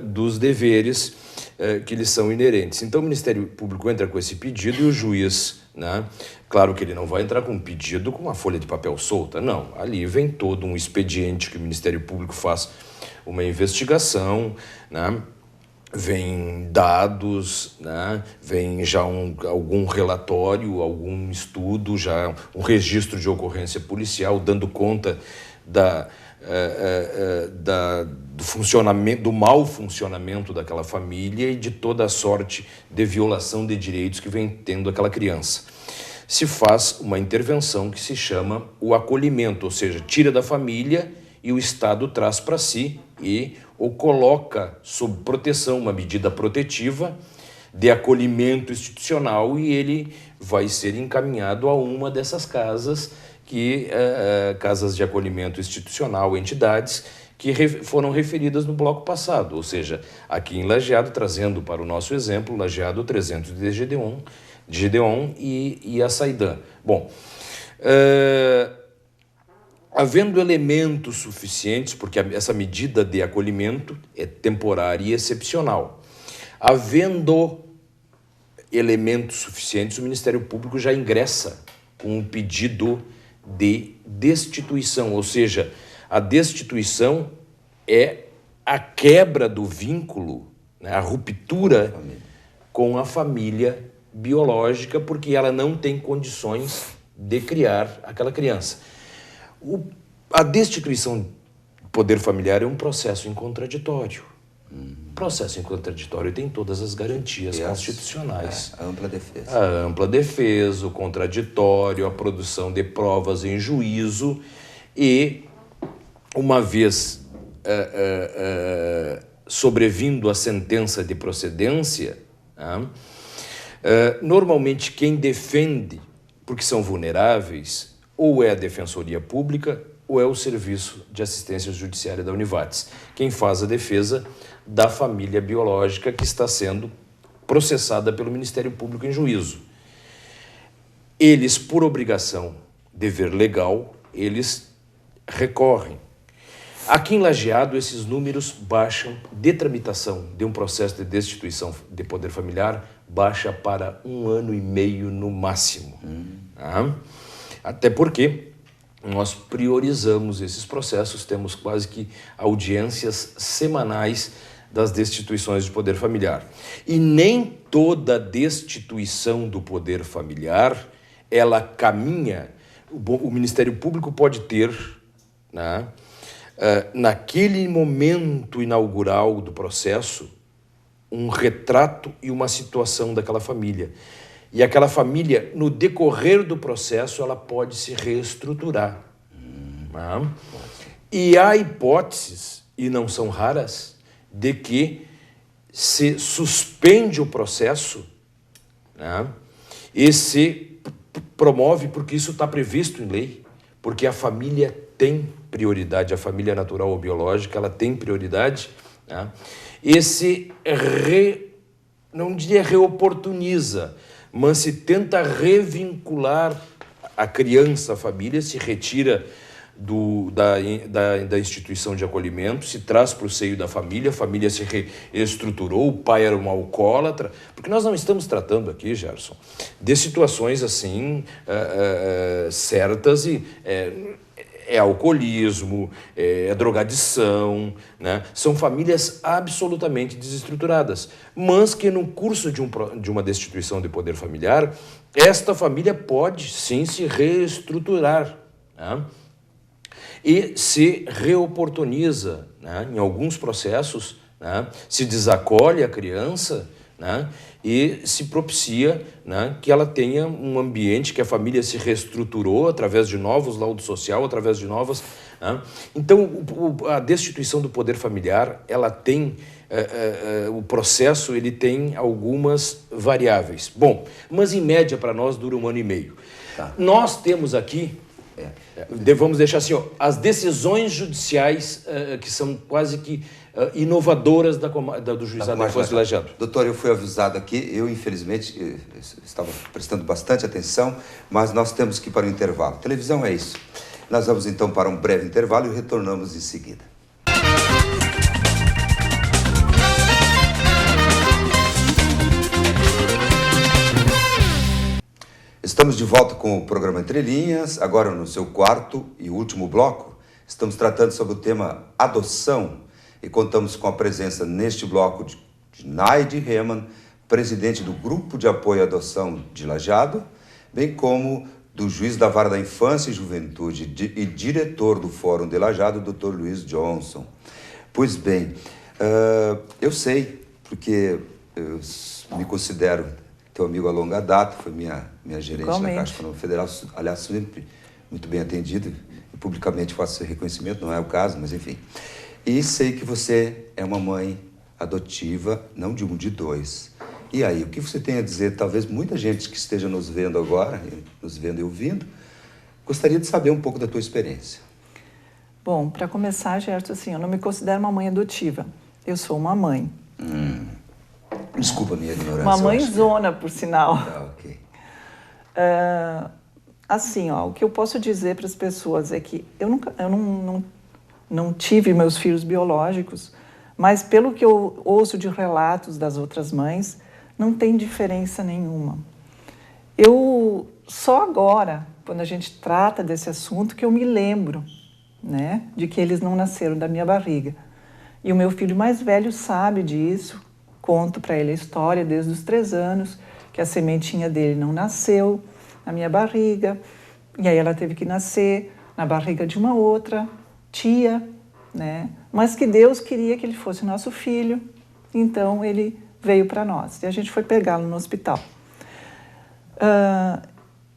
dos deveres que lhes são inerentes. Então o Ministério Público entra com esse pedido e o juiz, né, claro que ele não vai entrar com um pedido com uma folha de papel solta, não. Ali vem todo um expediente que o Ministério Público faz uma investigação, né, vem dados, né, vem já algum relatório, algum estudo, já um registro de ocorrência policial dando conta do funcionamento, do mau funcionamento daquela família e de toda a sorte de violação de direitos que vem tendo aquela criança. Se faz uma intervenção que se chama o acolhimento, ou seja, tira da família e o Estado traz para si e o coloca sob proteção, uma medida protetiva de acolhimento institucional, e ele vai ser encaminhado a uma dessas casas casas de acolhimento institucional, entidades que foram referidas no bloco passado, ou seja, aqui em Lajeado, trazendo para o nosso exemplo, Lajeado 300 de Gedeon e a Saidã. Bom, havendo elementos suficientes, porque essa medida de acolhimento é temporária e excepcional, havendo elementos suficientes, o Ministério Público já ingressa com um pedido de destituição, ou seja, a destituição é a quebra do vínculo, né, a ruptura com a família biológica, porque ela não tem condições de criar aquela criança. A destituição do poder familiar é um processo em contraditório. O processo em contraditório tem todas as garantias constitucionais. A ampla defesa. A ampla defesa, o contraditório, a produção de provas em juízo e, uma vez sobrevindo a sentença de procedência, normalmente quem defende, porque são vulneráveis, ou é a Defensoria Pública ou é o Serviço de Assistência Judiciária da Univates, quem faz a defesa da família biológica que está sendo processada pelo Ministério Público em juízo. Eles, por obrigação, dever legal, eles recorrem. Aqui em Lajeado, esses números baixam de tramitação de um processo de destituição de poder familiar, baixa para 1 ano e meio no máximo. Até porque nós priorizamos esses processos, temos quase que audiências semanais das destituições de poder familiar. E nem toda destituição do poder familiar, ela caminha, o Ministério Público pode ter, né, naquele momento inaugural do processo, um retrato e uma situação daquela família. E aquela família, no decorrer do processo, ela pode se reestruturar. E há hipóteses, e não são raras, de que se suspende o processo, né, e se promove, porque isso está previsto em lei, porque a família tem prioridade, a família natural ou biológica, ela tem prioridade, né, e se não diria reoportuniza, mas se tenta revincular a criança, a família, se retira da instituição de acolhimento, se traz para o seio da família, a família se reestruturou, o pai era um alcoólatra, porque nós não estamos tratando aqui, Gerson, de situações assim certas e é alcoolismo, é drogadição, né? São famílias absolutamente desestruturadas, mas que no curso de uma destituição de poder familiar, esta família pode sim se reestruturar, né? e se reoportuniza, né, em alguns processos, né, se desacolhe a criança, né, e se propicia, né, que ela tenha um ambiente, que a família se reestruturou através de novos laudos social, através de novas... Né? Então, a destituição do poder familiar, ela tem... o processo ele tem algumas variáveis. Bom, mas em média para nós dura 1 ano e meio. Tá. Nós temos aqui, vamos deixar assim, ó, as decisões judiciais que são quase que inovadoras do Juizado da Infância e Lajeado. Doutor, eu fui avisado aqui, eu infelizmente estava prestando bastante atenção, mas nós temos que ir para o intervalo. Televisão é isso. Nós vamos então para um breve intervalo e retornamos em seguida. Estamos de volta com o programa Entre Linhas, agora no seu quarto e último bloco. Estamos tratando sobre o tema adoção e contamos com a presença neste bloco de Naide Reman, presidente do Grupo de Apoio à Adoção de Lajeado, bem como do juiz da Vara da Infância e Juventude e diretor do Fórum de Lajeado, Dr. Luiz Johnson. Pois bem, eu sei, porque eu me considero teu amigo a longa data, foi minha gerente na Caixa Econômica Federal, aliás, sempre muito bem atendido, e publicamente faço esse reconhecimento, não é o caso, mas enfim. E sei que você é uma mãe adotiva, não de um, de dois. E aí, o que você tem a dizer? Talvez muita gente que esteja nos vendo agora, nos vendo e ouvindo, gostaria de saber um pouco da tua experiência. Bom, para começar, Gerson, assim, eu não me considero uma mãe adotiva. Eu sou uma mãe. Desculpa a minha ignorância. Uma mãezona, por sinal. Ok. Assim, ó, o que eu posso dizer para as pessoas é que eu não tive meus filhos biológicos, mas pelo que eu ouço de relatos das outras mães, não tem diferença nenhuma. Eu, só agora, quando a gente trata desse assunto, que eu me lembro, né, de que eles não nasceram da minha barriga. E o meu filho mais velho sabe disso, conto para ele a história desde os 3 anos, que a sementinha dele não nasceu na minha barriga, e aí ela teve que nascer na barriga de uma outra tia, né? Mas que Deus queria que ele fosse nosso filho, então ele veio para nós. E a gente foi pegá-lo no hospital.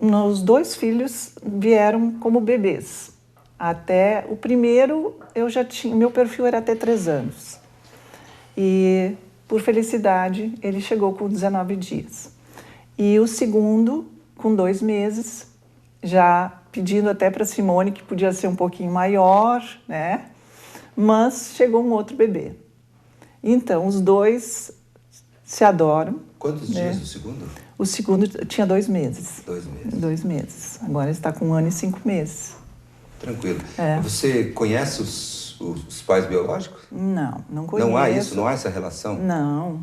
Os 2 filhos vieram como bebês. Até o primeiro, meu perfil era até 3 anos. E, por felicidade, ele chegou com 19 dias. E o segundo, com 2 meses, já pedindo até para Simone que podia ser um pouquinho maior, né? Mas chegou um outro bebê. Então, os 2 se adoram. Quantos dias o segundo? O segundo tinha 2 meses. 2 meses. 2 meses. Agora está com 1 ano e 5 meses. Tranquilo. Você conhece os pais biológicos? Não conheço. Não há isso? Não há essa relação? Não.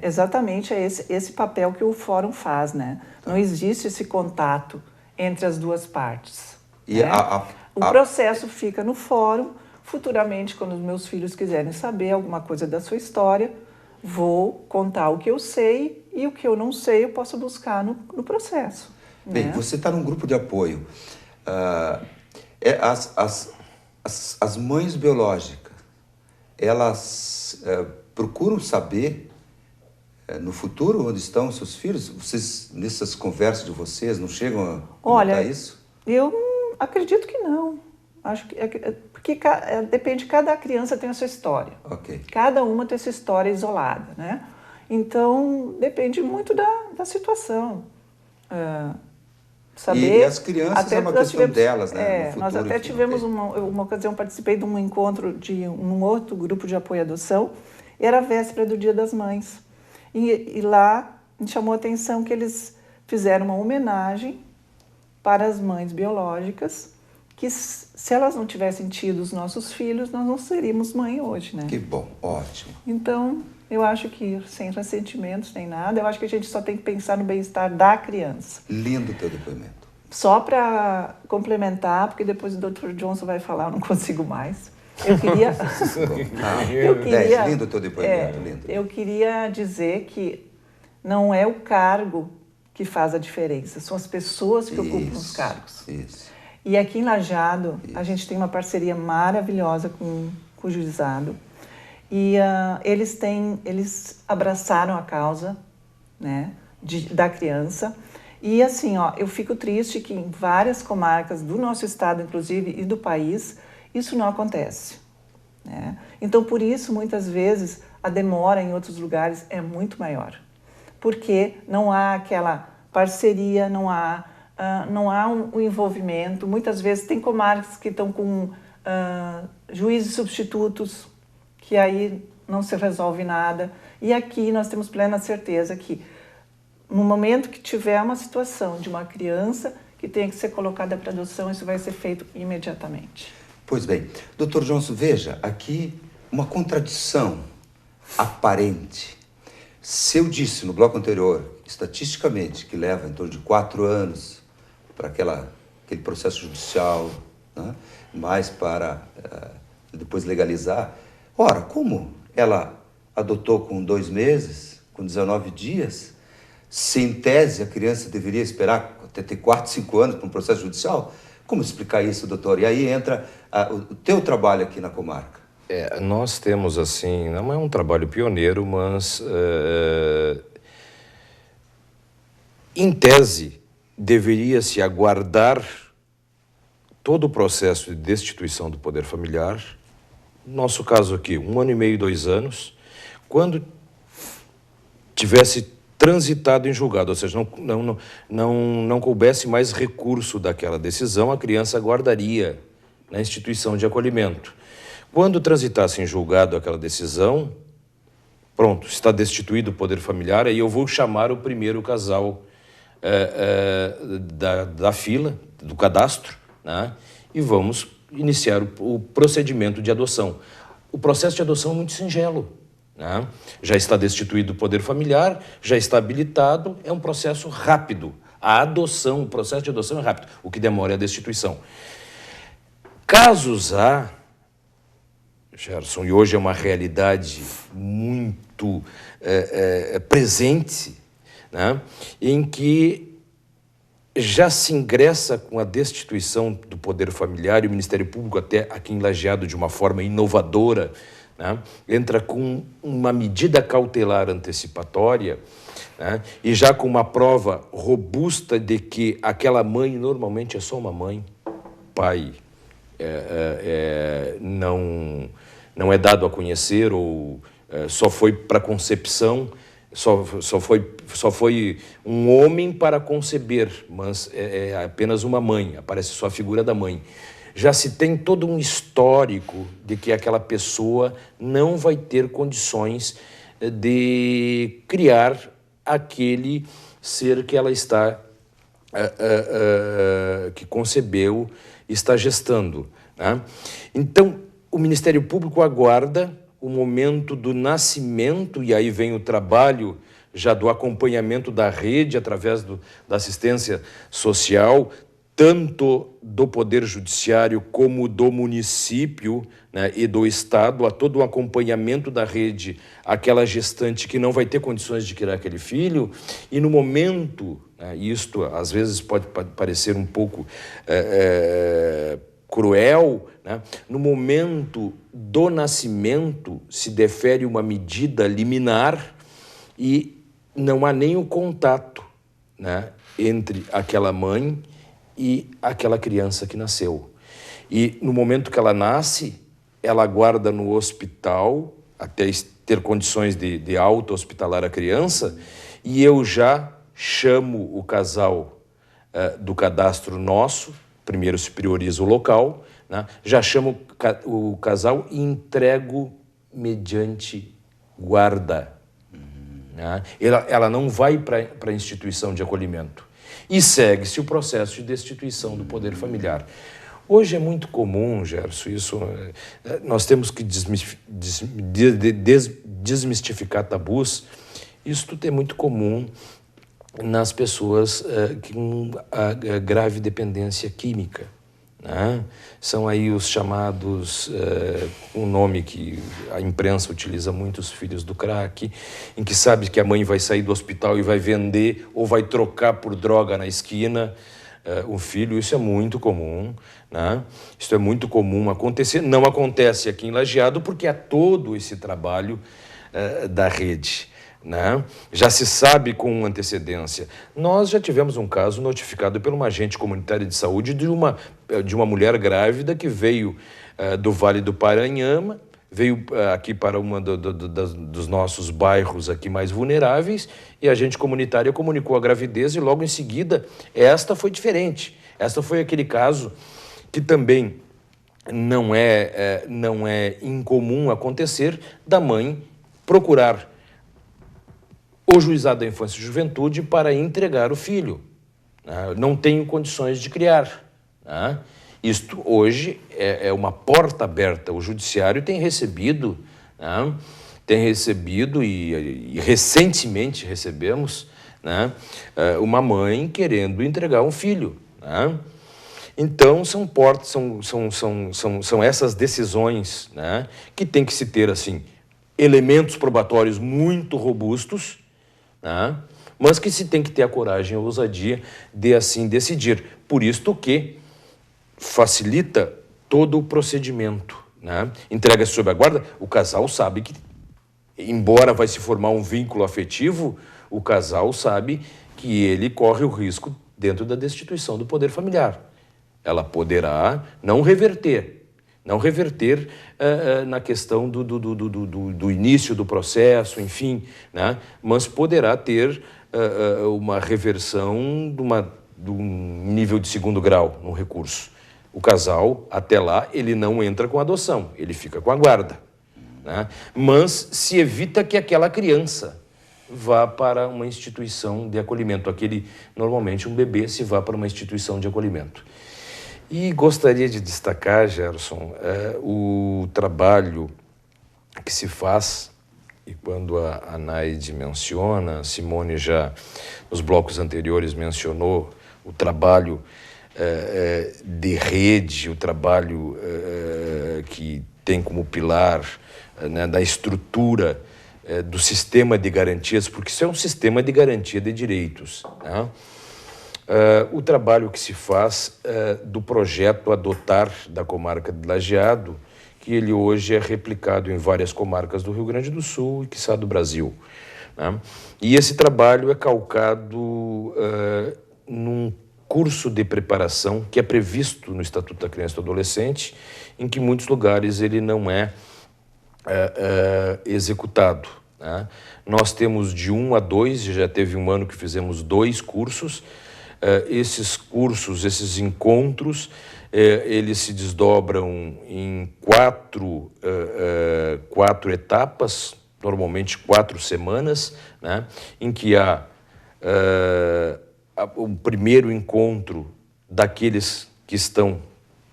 Exatamente é esse papel que o fórum faz, né? Tá. Não existe esse contato entre as 2 partes. E né? O processo fica no fórum. Futuramente, quando os meus filhos quiserem saber alguma coisa da sua história, vou contar o que eu sei e o que eu não sei eu posso buscar no processo. Bem, né? Você está num grupo de apoio. As mães biológicas, elas procuram saber no futuro onde estão os seus filhos? Vocês, nessas conversas de vocês, não chegam a comentar isso? Eu acredito que não. Acho que porque depende, cada criança tem a sua história. Okay. Cada uma tem a sua história isolada, né? Então, depende muito da situação. Saber, e as crianças é uma questão delas, né? No futuro, nós até tivemos uma ocasião, participei de um encontro de um outro grupo de apoio à adoção, e era a véspera do Dia das Mães. E lá me chamou a atenção que eles fizeram uma homenagem para as mães biológicas, que se elas não tivessem tido os nossos filhos, nós não seríamos mãe hoje, né? Que bom, ótimo. Então, eu acho que sem ressentimentos nem nada, eu acho que a gente só tem que pensar no bem-estar da criança. Lindo o teu depoimento. Só para complementar, porque depois o Dr. Johnson vai falar, eu não consigo mais. Eu queria... lindo o teu depoimento, lindo. Eu queria dizer que não é o cargo que faz a diferença, são as pessoas que ocupam os cargos. Isso. E aqui em Lajeado, a gente tem uma parceria maravilhosa com o juizado. E eles abraçaram a causa, né, da criança. E assim, ó, eu fico triste que em várias comarcas do nosso estado, inclusive, e do país, isso não acontece, né? Então, por isso, muitas vezes, a demora em outros lugares é muito maior. Porque não há aquela parceria, não há um envolvimento. Muitas vezes tem comarcas que estão com juízes substitutos, que aí não se resolve nada. E aqui nós temos plena certeza que no momento que tiver uma situação de uma criança que tenha que ser colocada para adoção, isso vai ser feito imediatamente. Pois bem, Dr. Johnson, veja, aqui uma contradição aparente. Se eu disse no bloco anterior, estatisticamente, que leva em torno de 4 anos para aquele processo judicial, né, mais para depois legalizar, ora, como ela adotou com 2 meses, com 19 dias, se em tese a criança deveria esperar até ter 4, 5 anos para um processo judicial? Como explicar isso, doutor? E aí entra o teu trabalho aqui na comarca. Nós temos, assim, não é um trabalho pioneiro, mas, em tese, deveria-se aguardar todo o processo de destituição do poder familiar, nosso caso aqui, 1 ano e meio, 2 anos, quando tivesse transitado em julgado, ou seja, não coubesse mais recurso daquela decisão, a criança aguardaria na instituição de acolhimento. Quando transitasse em julgado aquela decisão, pronto, está destituído o poder familiar, aí eu vou chamar o primeiro casal da fila, do cadastro, né, e vamos iniciar o procedimento de adoção. O processo de adoção é muito singelo, né? Já está destituído o poder familiar, já está habilitado, é um processo rápido. A adoção, o processo de adoção é rápido, o que demora é a destituição. Casos há, Gerson, e hoje é uma realidade muito presente, né, em que já se ingressa com a destituição do poder familiar e o Ministério Público, até aqui em Lajeado, de uma forma inovadora, né, entra com uma medida cautelar antecipatória, né, e já com uma prova robusta de que aquela mãe normalmente é só uma mãe, pai não é dado a conhecer ou só foi para concepção, só foi um homem para conceber, mas é apenas uma mãe, aparece só a figura da mãe. Já se tem todo um histórico de que aquela pessoa não vai ter condições de criar aquele ser que ela está, que concebeu, está gestando, né? Então, o Ministério Público aguarda o momento do nascimento, e aí vem o trabalho já do acompanhamento da rede através da assistência social, tanto do Poder Judiciário como do município, né, e do Estado, a todo o acompanhamento da rede, aquela gestante que não vai ter condições de criar aquele filho, e no momento, né, isto às vezes pode parecer um pouco cruel, né, no momento do nascimento se defere uma medida liminar e não há nem o contato, né, entre aquela mãe e aquela criança que nasceu. E no momento que ela nasce, ela aguarda no hospital até ter condições de auto-hospitalar a criança, e eu já chamo o casal do cadastro nosso, primeiro se prioriza o local, né? Já chamo o casal e entrego mediante guarda. Né? Ela não vai para a instituição de acolhimento. E segue-se o processo de destituição do poder familiar. Hoje é muito comum, Gerson, isso, nós temos que desmistificar tabus. Isso tudo é muito comum nas pessoas com grave dependência química, né? São aí os chamados, um nome que a imprensa utiliza muito, os filhos do crack, em que sabe que a mãe vai sair do hospital e vai vender ou vai trocar por droga na esquina, um filho, isso é muito comum, né? Isso é muito comum acontecer. Não acontece aqui em Lajeado porque há todo esse trabalho da rede, né? Já se sabe com antecedência. Nós já tivemos um caso notificado por uma agente comunitária de saúde de uma mulher grávida que veio do Vale do Paranhama, veio aqui para dos nossos bairros aqui mais vulneráveis, e a agente comunitária comunicou a gravidez e logo em seguida esta foi diferente. Esta foi aquele caso que também não é incomum acontecer da mãe procurar o Juizado da Infância e Juventude para entregar o filho. Não tenho condições de criar. Isto hoje é uma porta aberta. O Judiciário tem recebido, e recentemente recebemos, uma mãe querendo entregar um filho. Então, são essas decisões, que tem que se ter assim, elementos probatórios muito robustos, mas que se tem que ter a coragem e a ousadia de assim decidir. Por isto que facilita todo o procedimento. Entrega sob a guarda, o casal sabe que, embora vai se formar um vínculo afetivo, o casal sabe que ele corre o risco dentro da destituição do poder familiar. Ela poderá não reverter na questão do início do processo, enfim, mas poderá ter uma reversão de um nível de segundo grau no recurso. O casal, até lá, ele não entra com adoção, ele fica com a guarda. Mas se evita que aquela criança vá para uma instituição de acolhimento. Normalmente, um bebê se vá para uma instituição de acolhimento. E gostaria de destacar, Gerson, o trabalho que se faz, e quando a Naide menciona, a Simone já nos blocos anteriores mencionou o trabalho de rede, o trabalho que tem como pilar da estrutura do sistema de garantias, porque isso é um sistema de garantia de direitos, o trabalho que se faz do projeto Adotar da comarca de Lajeado, que ele hoje é replicado em várias comarcas do Rio Grande do Sul e, quiçá, do Brasil. E esse trabalho é calcado num curso de preparação que é previsto no Estatuto da Criança e do Adolescente, em que em muitos lugares ele não é executado. Nós temos de 1 a 2, já teve um ano que fizemos 2 cursos. Esses cursos, esses encontros, eles se desdobram em 4 etapas, normalmente 4 semanas, em que há o primeiro encontro daqueles que estão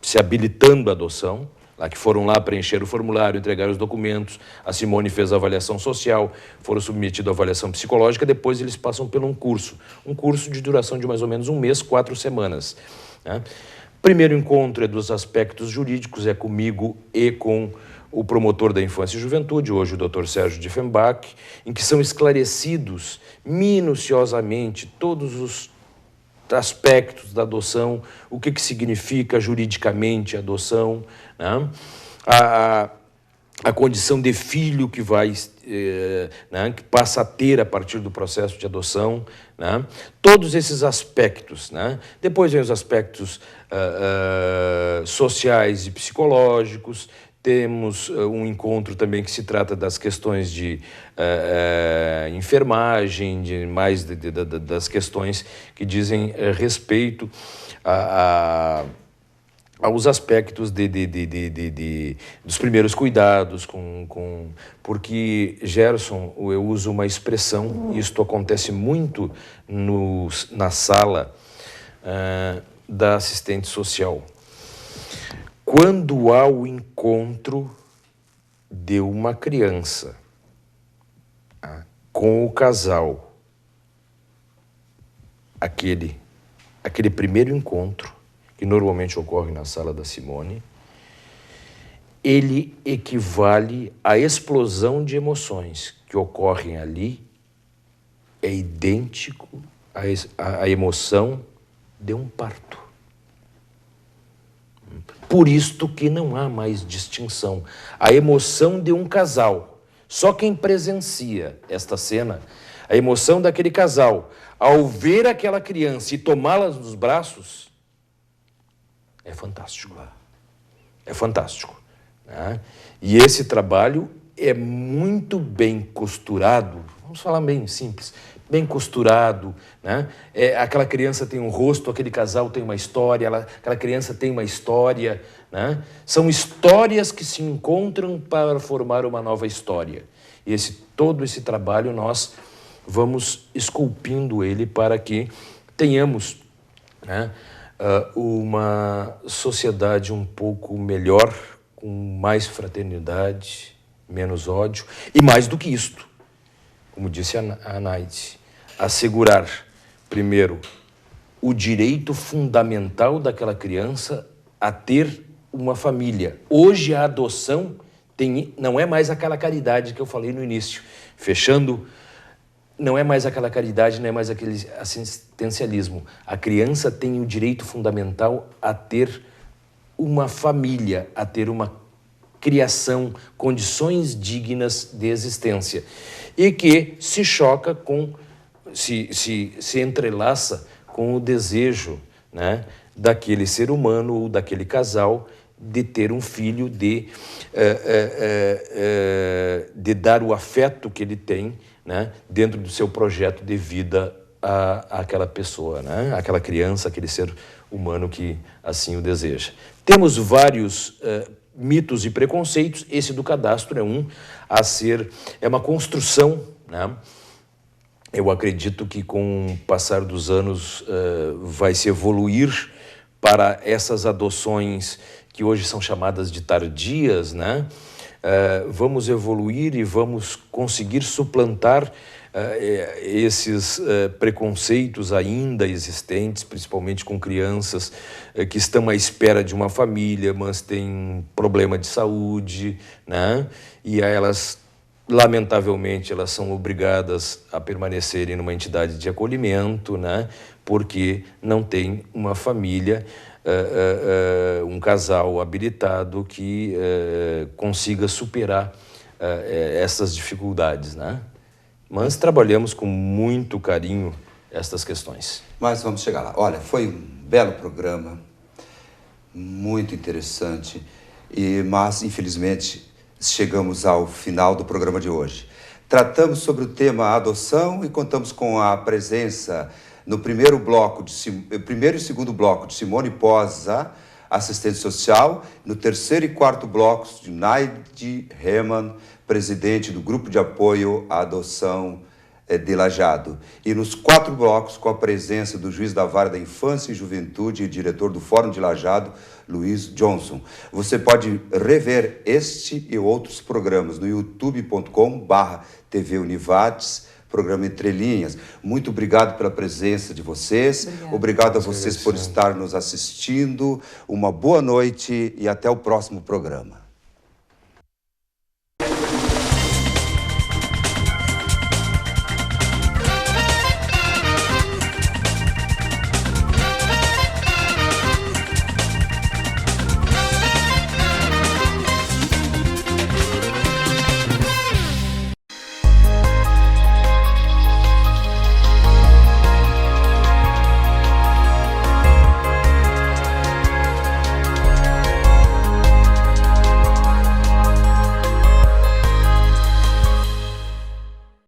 se habilitando à adoção, que foram lá preencher o formulário, entregar os documentos, a Simone fez a avaliação social, foram submetidos à avaliação psicológica, depois eles passam por um curso de duração de mais ou menos 1 mês, 4 semanas. Primeiro encontro é dos aspectos jurídicos, é comigo e com o promotor da Infância e Juventude, hoje o Dr. Sérgio Diefenbach, em que são esclarecidos minuciosamente todos os aspectos da adoção, o que significa juridicamente a adoção, a condição de filho que que passa a ter a partir do processo de adoção, todos esses aspectos. Depois vem os aspectos sociais e psicológicos. Temos um encontro também que se trata das questões de enfermagem, das questões que dizem respeito aos aspectos dos primeiros cuidados, porque, Gerson, eu uso uma expressão, e isto acontece muito na sala da assistente social. Quando há o encontro de uma criança com o casal, aquele primeiro encontro, que normalmente ocorre na sala da Simone, ele equivale à explosão de emoções que ocorrem ali, é idêntico à emoção de um parto. Por isto que não há mais distinção. A emoção de um casal, só quem presencia esta cena, a emoção daquele casal, ao ver aquela criança e tomá-la nos braços, é fantástico. É fantástico. Né? E esse trabalho é muito bem costurado, vamos falar bem simples, bem costurado, né? Aquela criança tem um rosto, aquele casal tem uma história, aquela criança tem uma história, né? São histórias que se encontram para formar uma nova história. E todo esse trabalho nós vamos esculpindo ele para que tenhamos, né, uma sociedade um pouco melhor, com mais fraternidade, menos ódio, e mais do que isto, como disse a Naide, assegurar, primeiro, o direito fundamental daquela criança a ter uma família. Hoje a adoção não é mais aquela caridade que eu falei no início, fechando, não é mais aquela caridade, não é mais aquele assistencialismo. A criança tem o direito fundamental a ter uma família, a ter uma criação, condições dignas de existência, e que se choca com, se entrelaça com o desejo, né, daquele ser humano ou daquele casal de ter um filho, de dar o afeto que ele tem, né, dentro do seu projeto de vida àquela pessoa, né, àquela criança, aquele ser humano que assim o deseja. Temos vários mitos e preconceitos, esse do cadastro é um a ser, é uma construção, né? Eu acredito que com o passar dos anos vai se evoluir para essas adoções que hoje são chamadas de tardias, né? Vamos evoluir e vamos conseguir suplantar esses preconceitos ainda existentes, principalmente com crianças que estão à espera de uma família, mas têm um problema de saúde, né? E elas, lamentavelmente, elas são obrigadas a permanecerem numa entidade de acolhimento, né? Porque não tem uma família, um casal habilitado que consiga superar essas dificuldades, né? Mas trabalhamos com muito carinho estas questões. Mas vamos chegar lá. Olha, foi um belo programa, muito interessante, mas infelizmente chegamos ao final do programa de hoje. Tratamos sobre o tema adoção e contamos com a presença no primeiro e segundo bloco de Simone Posa, assistente social, no terceiro e quarto blocos de Naide Reman, presidente do Grupo de Apoio à Adoção de Lajeado. E nos 4 blocos, com a presença do juiz da Vara da Infância e Juventude e diretor do Fórum de Lajeado, Luiz Johnson. Você pode rever este e outros programas no youtube.com/TV Univates, programa Entre Linhas. Muito obrigado pela presença de vocês. Obrigado a vocês por estar nos assistindo. Uma boa noite e até o próximo programa.